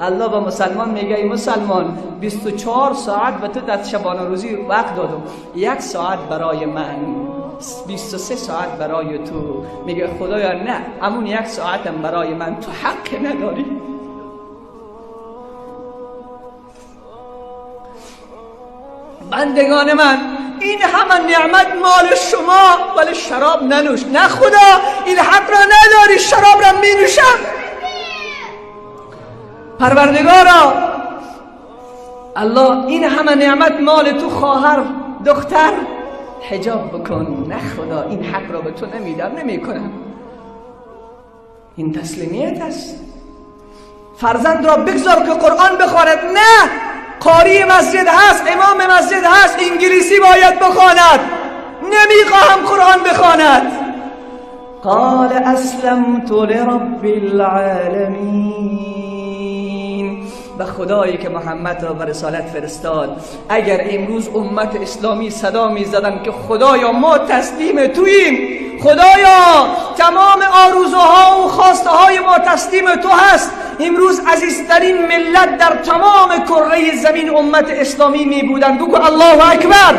الله به مسلمان میگه ای مسلمان 24 ساعت به تو در شبانه روزی وقت دادم، 1 ساعت برای من، 23 ساعت برای تو. میگه خدایا نه، همون 1 ساعتم برای من، تو حق نداری. بندگان من، این همه نعمت مال شما ولی شراب ننوش. نه خدا، این حق را نداری، شراب را می نوشم. پروردگارا الله، این همه نعمت مال تو، خواهر دختر، حجاب بکن. نه خدا، این حق را به تو نمیدم، نمیکنم. این تسلیمیت است. فرزند را بگذار که قرآن بخواند. نه، قاری مسجد هست، امام مسجد هست، انگلیسی باید بخواند. نمیخواهم قرآن بخواند. قال اسلمت لرب العالمین. به خدایی که محمد را به رسالت فرستاد. اگر امروز امت اسلامی صدا می زدن که خدایا ما تسلیم توییم، خدایا تمام آرزوها و خواسته های ما تسلیم تو هست، امروز عزیزترین ملت در تمام کره زمین امت اسلامی می بودن. بگو الله اکبر.